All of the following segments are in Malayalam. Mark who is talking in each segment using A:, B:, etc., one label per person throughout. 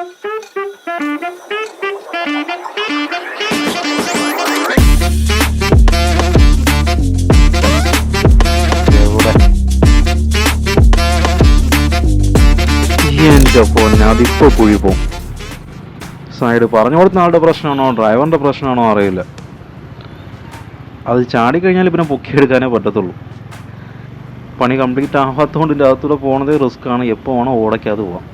A: എൻ്റെ പൊന്നെ, അതിപ്പോൾ കുഴി പോവും. സൈഡ് പറഞ്ഞു കൊടുത്ത ആളുടെ പ്രശ്നമാണോ ഡ്രൈവറിൻ്റെ പ്രശ്നമാണോ അറിയില്ല. അത് ചാടിക്കഴിഞ്ഞാൽ പിന്നെ പൊക്കിയെടുക്കാനേ പറ്റത്തുള്ളൂ. പണി കംപ്ലീറ്റ് ആവാത്തതുകൊണ്ട് ഇതിൻ്റെ അകത്തൂടെ പോകണത് റിസ്ക് ആണ്. എപ്പോൾ വേണോ ഓടയ്ക്കാതെ പോവാം.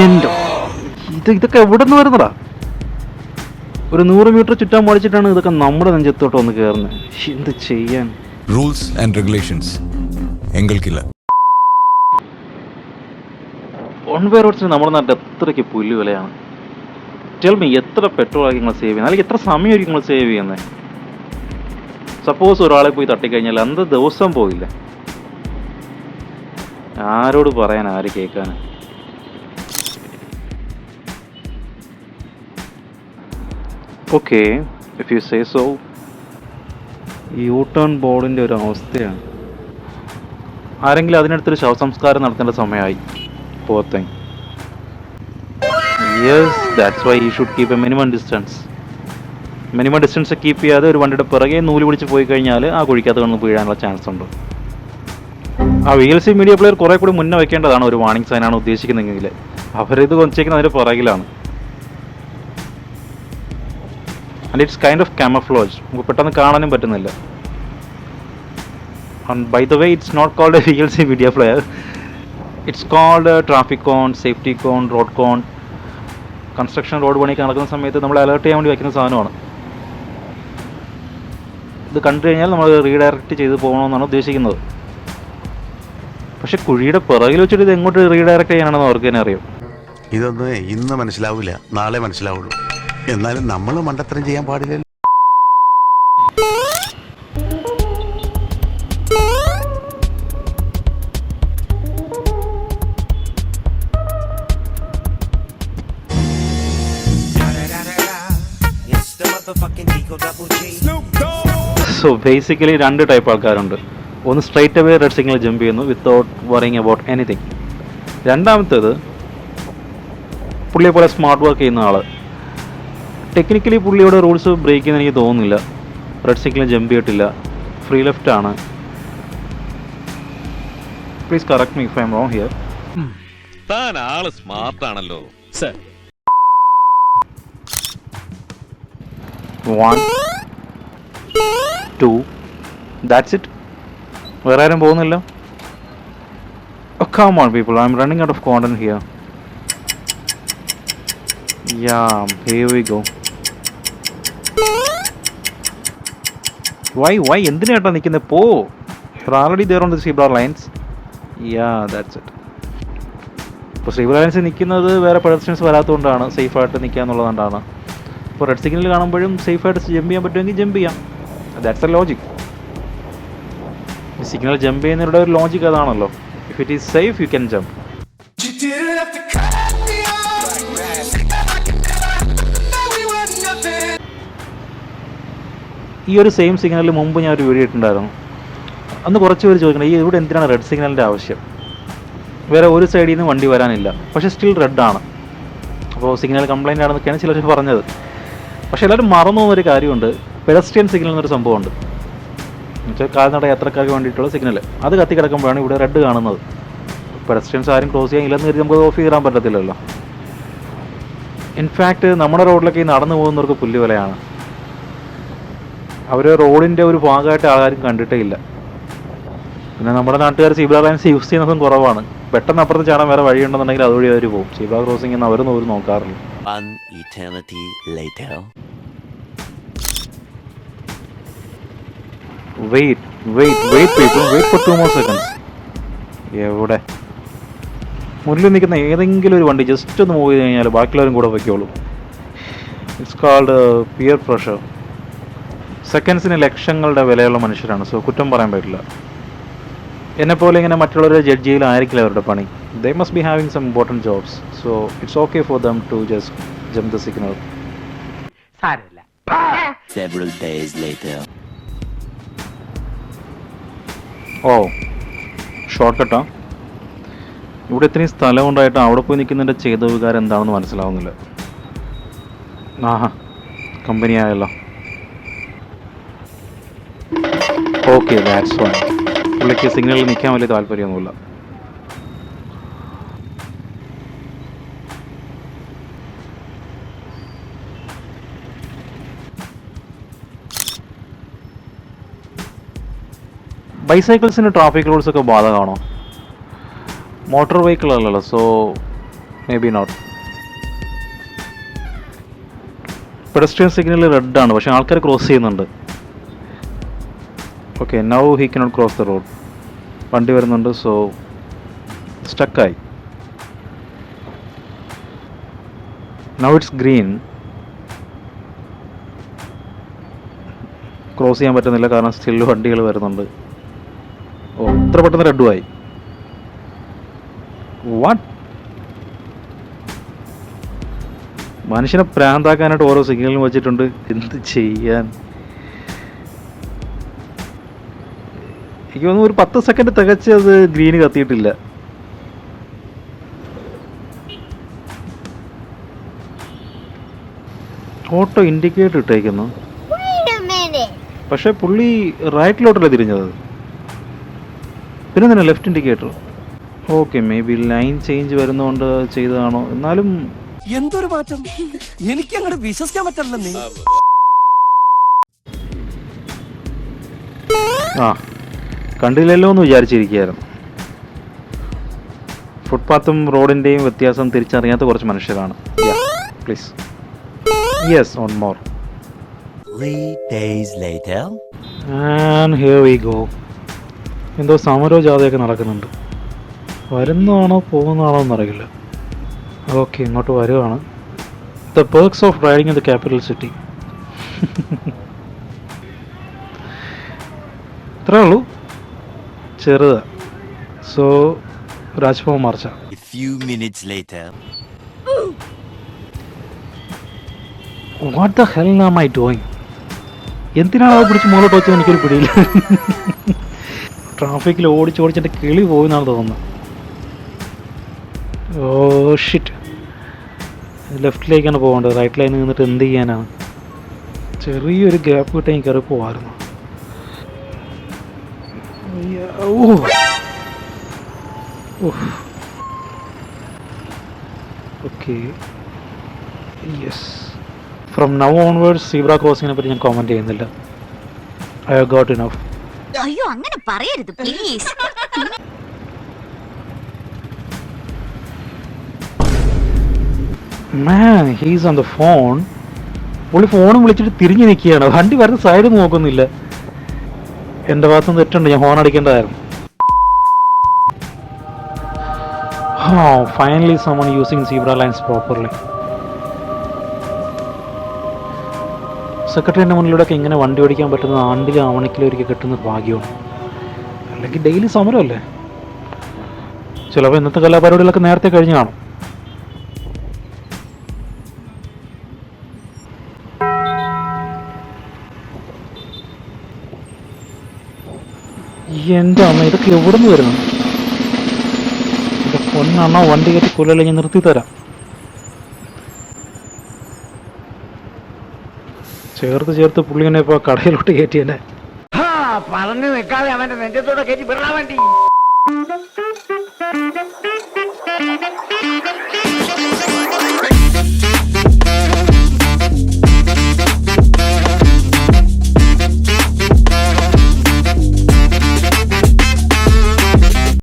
A: എൻ്റെ ഇതൊക്കെ എവിടെ നിന്ന് വരുന്നടാ? ഒരു 100 മീറ്റർ ചുറ്റാൻ പഠിച്ചിട്ടാണ് ഇതൊക്കെ നമ്മുടെ നെഞ്ചത്തോട്ട് വന്ന് കയറുന്നത്. എന്ത് ചെയ്യാൻ?
B: റൂൾസ് ആൻഡ് റെഗുലേഷൻസ് എങ്ങൾക്കില്ല.
A: വൺ വേ റോഡ്സിന് നമ്മുടെ നാട്ടിൽ എത്രയ്ക്ക് പുല്ല് വിലയാണ്. ടെൽ മീ, എത്ര പെട്രോൾ ആയിരിക്കും നിങ്ങൾ സേവ് ചെയ്യുന്നത്? അല്ലെങ്കിൽ എത്ര സമയമായിരിക്കും നിങ്ങൾ സേവ് ചെയ്യുന്നത്? സപ്പോസ് ഒരാളെ പോയി തട്ടിക്കഴിഞ്ഞാൽ അന്ത ദിവസം പോയില്ല. ആരോട് പറയാൻ, ആര് കേൾക്കാൻ? Okay, if you say so. ഈ യൂ ടേൺ ബോർഡിൻ്റെ ഒരു അവസ്ഥയാണ്. ആരെങ്കിലും അതിനടുത്തൊരു ശവസംസ്കാരം നടത്തേണ്ട സമയമായി. Poor thing. Yes, that's why you should keep a minimum distance. Minimum distance keep ചെയ്യാതെ ഒരു വണ്ടിയുടെ പിറകെ നൂല് പിടിച്ച് പോയി കഴിഞ്ഞാൽ ആ കുഴിക്കകത്ത് വന്ന് വീഴാനുള്ള ചാൻസ് ഉണ്ട്. ആ VLC മീഡിയ പ്ലെയർ കുറേ കൂടി മുന്നേ വെക്കേണ്ടതാണ്. ഒരു വാർണിംഗ് സൈനാണ് ഉദ്ദേശിക്കുന്നതെങ്കിൽ അവരിത് കൊഞ്ചിക്കുന്നത് അതിൻ്റെ പിറകിലാണ്. And it's kind of camouflage. നമുക്ക് പെട്ടെന്ന് കാണാനും പറ്റുന്നില്ല. And by the way, it's not called a VLC media player. It's called a traffic cone, safety cone, road cone. Construction road പണിയൊക്കെ നടക്കുന്ന സമയത്ത് നമ്മൾ അലേർട്ട് ചെയ്യാൻ വേണ്ടി വയ്ക്കുന്ന സാധനമാണ്. ഇത് കണ്ടു കഴിഞ്ഞാൽ നമ്മൾ റീഡയറക്റ്റ് ചെയ്ത് പോകണമെന്നാണ് ഉദ്ദേശിക്കുന്നത്. പക്ഷെ കുഴിയുടെ പിറകിൽ വെച്ചിട്ട് ഇത് എങ്ങോട്ട് റീഡയറക്റ്റ് ചെയ്യാനാണെന്ന് അവർക്ക് തന്നെ അറിയാം.
C: ഇതൊന്നും ഇന്ന് മനസ്സിലാവില്ല, നാളെ മനസ്സിലാവുള്ളൂ. എന്നാലും നമ്മൾ മണ്ടത്തരം ചെയ്യാൻ പാടില്ല.
A: സോ ബേസിക്കലി 2 ടൈപ്പ് ആൾക്കാരുണ്ട്. ഒന്ന് straight away red signal jump ചെയ്യുന്നു വിത്തൗട്ട് വറിങ് അബൌട്ട് എനിത്തിങ്. രണ്ടാമത്തേത് പുള്ളിയെ പോലെ സ്മാർട്ട് വർക്ക് ചെയ്യുന്ന ആൾ. ടെക്നിക്കലി പുള്ളിയുടെ റൂൾസ് ബ്രേക്ക് ചെയ്യുന്ന എനിക്ക് തോന്നുന്നില്ല. റെഡ് സിഗ്നൽ ജമ്പ് ചെയ്തിട്ടില്ല, ഫ്രീ ലെഫ്റ്റ് ആണ്. Please correct me if I M wrong here.
D: താൻ ആള് സ്മാർട്ട് ആണല്ലോ സർ.
A: 1 2, that's it. വേറെ ആരും പോകുന്നില്ല. Oh, come on people, I'm running out of content here. Yeah, here we go. Why എന്തിനാട്ടാ നിൽക്കുന്നത്? പോ. You're already there on the zebra lines. Yeah, that's it. ഇപ്പോൾ zebra lines നിൽക്കുന്നത് വേറെ പെഡസ്ട്രിയൻസ് വരാത്തതുകൊണ്ടാണ്, സേഫായിട്ട് നിൽക്കുക എന്നുള്ളതുകൊണ്ടാണ്. ഇപ്പോൾ റെഡ് സിഗ്നൽ കാണുമ്പോഴും സേഫായിട്ട് ജമ്പ് ചെയ്യാൻ പറ്റുമെങ്കിൽ ജമ്പ് ചെയ്യാം. That's A logic. Signal jump ചെയ്യുന്നവരുടെ ഒരു ലോജിക് അതാണല്ലോ. If it is safe you can jump. ഈ ഒരു സെയിം സിഗ്നലിൽ മുമ്പ് ഞാൻ ഒരു വീഡിയോ ഇട്ടിട്ടുണ്ടായിരുന്നു. അന്ന് കുറച്ച് പേര് ചോദിക്കണം, ഈ ഇവിടെ എന്തിനാണ് റെഡ് സിഗ്നലിൻ്റെ ആവശ്യം? വേറെ ഒരു സൈഡിൽ നിന്ന് വണ്ടി വരാനില്ല, പക്ഷേ സ്റ്റിൽ റെഡ് ആണ്. അപ്പോൾ സിഗ്നൽ കംപ്ലൈൻ്റ് ആണെന്നൊക്കെയാണ് ചിലർ പറഞ്ഞത്. പക്ഷേ എല്ലാവരും മറന്നു പോകുന്നൊരു കാര്യമുണ്ട്. പെഡസ്ട്രിയൻ സിഗ്നൽ എന്നൊരു സംഭവമുണ്ട്. എന്നുവെച്ചാൽ കാൽനട യാത്രക്കാർക്ക് വേണ്ടിയിട്ടുള്ള സിഗ്നൽ. അത് കത്തി കിടക്കുമ്പോഴാണ് ഇവിടെ റെഡ് കാണുന്നത്. പെഡസ്ട്രിയൻസ് ആരും ക്രോസ് ചെയ്യാനില്ലെന്ന് കരുതി നമുക്ക് ഓഫ് ചെയ്തിടാൻ പറ്റത്തില്ലല്ലോ. ഇൻഫാക്റ്റ് നമ്മുടെ റോഡിലൊക്കെ ഈ നടന്നു പോകുന്നവർക്ക് പുല്ലുവിലയാണ്. അവർ റോഡിൻ്റെ ഒരു ഭാഗമായിട്ട് ആരും കണ്ടിട്ടേ ഇല്ല. പിന്നെ നമ്മുടെ നാട്ടുകാർ സീബ്ര ലൈൻസ് യൂസ് ചെയ്യുന്നതും കുറവാണ്. പെട്ടെന്ന് അപ്പുറത്ത് ചാടാൻ വേറെ വഴിയുണ്ടെന്നുണ്ടെങ്കിൽ അതുവഴി അവർ പോകും. സീബ്ര ക്രോസിംഗ് എന്ന് അവർ നോക്കാറില്ല. Wait people, wait for 2 more seconds. എവിടെ മുന്നിൽ നിൽക്കുന്ന ഏതെങ്കിലും ഒരു വണ്ടി ജസ്റ്റ് ഒന്ന് മൂവ് ചെയ്ത് കഴിഞ്ഞാൽ ബാക്കിയുള്ളവരും കൂടെ വയ്ക്കുള്ളൂ. It's called peer pressure. സെക്കൻഡ്സിന് ലക്ഷങ്ങളുടെ വിലയുള്ള മനുഷ്യരാണ്. സോ കുറ്റം പറയാൻ പറ്റില്ല. എന്നെപ്പോലെ ഇങ്ങനെ മറ്റുള്ളവരെ ജഡ്ജ് ചെയ്യലായിരിക്കില്ല അവരുടെ പണി. They must be having some important jobs. So it's okay for them to just jump the signal.
E: Several days later.
A: Oh short കട്ടാ. ഇവിടെ ഇത്രയും സ്ഥലം ഉണ്ടായിട്ട് അവിടെ പോയി നിൽക്കുന്നതിൻ്റെ ചെയ്ത വികാരം എന്താണെന്ന് മനസ്സിലാവുന്നില്ല. ആഹാ കമ്പനി ആയല്ലോ. Okay that's fine. പുള്ളിക്ക് സിഗ്നലിൽ നിൽക്കാൻ വലിയ താല്പര്യമൊന്നുമില്ല. ബൈസൈക്കിൾസിന് ട്രാഫിക് റൂൾസ് ഒക്കെ ബാധകമാണോ? മോട്ടോർ വെഹിക്കിൾ അല്ലല്ലോ, so may be not. Pedestrian signal red ആണ്, പക്ഷെ ആൾക്കാർ ക്രോസ് ചെയ്യുന്നുണ്ട്. Okay now he cannot cross the road. വണ്ടി വരുന്നുണ്ട്, സോ സ്റ്റക്കായി. Now it's green. ക്രോസ് ചെയ്യാൻ പറ്റുന്നില്ല കാരണം സ്റ്റിൽ വണ്ടികൾ വരുന്നുണ്ട്. ഓ ഇത്ര പെട്ടെന്ന് റെഡുമായി. വാട്ട്? മനുഷ്യനെ പ്രാന്താക്കാനായിട്ട് ഓരോ സിഗ്നലും വെച്ചിട്ടുണ്ട്. എന്ത് ചെയ്യാൻ? എനിക്ക് തോന്നുന്നു ഒരു 10 സെക്കൻഡ് തികച്ച് അത് ഗ്രീന് കത്തിയിട്ടില്ല. ഓട്ടോ ഇൻഡിക്കേറ്റർ ഇട്ടേക്കുന്നു, പക്ഷെ പുള്ളി റൈറ്റിലോട്ടല്ലേ തിരിഞ്ഞത്. പിന്നെ തന്നെ left indicator. Okay may be line change വരുന്നതുകൊണ്ട് ചെയ്തതാണോ? എന്നാലും
E: എന്തൊരു മാറ്റം, എനിക്ക് അങ്ങോട്ട് വിശ്വസിക്കാൻ പറ്റില്ല.
A: ആ കണ്ടില്ലല്ലോ എന്ന് വിചാരിച്ചിരിക്കുകയായിരുന്നു. ഫുട്പാത്തും റോഡിൻ്റെയും വ്യത്യാസം തിരിച്ചറിയാത്ത കുറച്ച് മനുഷ്യരാണ്. Please yes on more.
E: 3 days later.
A: And here we go. എന്തോ സമരവും ജാഥയൊക്കെ നടക്കുന്നുണ്ട്. വരുന്നതാണോ പോകുന്നതാണോ എന്നറിയില്ല. ഓക്കെ ഇങ്ങോട്ട് വരുവാണ്. The perks of riding in the capital city. ഇത്രേ ഉള്ളൂ, ചെറുതാ. So Raj Bhavan march.
E: A few minutes later.
A: What the hell am I doing? എന്തിനാണ് അത് പിടിച്ച് മുകളിലോട്ട് വെച്ചത് എനിക്കൊരു പിടിയില്ല. ട്രാഫിക്കിൽ ഓടിച്ചെൻ്റെ കിളി പോയി എന്നാണ് തോന്നുന്നത്. ഓ ഷിറ്റ്, ലെഫ്റ്റിലേക്കാണ് പോകേണ്ടത്. റൈറ്റ് ലൈനിൽ നിന്നിട്ട് എന്ത് ചെയ്യാനാണ്? ചെറിയൊരു ഗ്യാപ്പ് കിട്ടാൻ എനിക്ക് കയറി പോകാമായിരുന്നു. Okay yes, from now onwards zebra ക്രോസിങ്ങിനെ പറ്റി ഞാൻ കോമൻറ്റ് ചെയ്യുന്നില്ല. I have got enough.
F: അയ്യോ അങ്ങനെ പറയരുത് please.
A: Man, he's on the phone. പുള്ളി ഫോണും വിളിച്ചിട്ട് തിരിഞ്ഞു നിൽക്കുകയാണ്. വണ്ടി വരുന്ന സൈഡ് നോക്കുന്നില്ല. എൻ്റെ ഭാഗത്തുനിന്ന് തെറ്റുണ്ട്, ഞാൻ ഹോൺ അടിക്കേണ്ടതായിരുന്നു. Finally someone using zebra lines properly. സെക്രട്ടറിൻ്റെ മുന്നിലൂടെയൊക്കെ ഇങ്ങനെ വണ്ടി ഓടിക്കാൻ പറ്റുന്നത് ആണ്ടിലും ആവണിക്കിലും ഒരിക്കൽ കിട്ടുന്ന ഭാഗ്യമാണ്. അല്ലെങ്കിൽ ഡെയിലി സമരമല്ലേ. ചിലപ്പോൾ ഇന്നത്തെ കലാപരിപാടികളൊക്കെ നേരത്തെ കഴിഞ്ഞ് കാണും. എൻ്റെ അമ്മ, ഇതൊക്കെ എവിടെ നിന്ന് വരുന്നു? എൻ്റെ പൊന്നമ്മ, വണ്ടി കയറ്റി കൊല്ലല്ലേ, ഞാൻ നിർത്തി തരാം. ചേർത്ത് പുള്ളിനെ ഇപ്പോൾ കടയിലോട്ട് കയറ്റിയല്ലേ.
G: പറഞ്ഞു നിൽക്കാതെ അവന്റെ നെഞ്ചത്തോടെ കയറ്റി വിടാൻ വേണ്ടി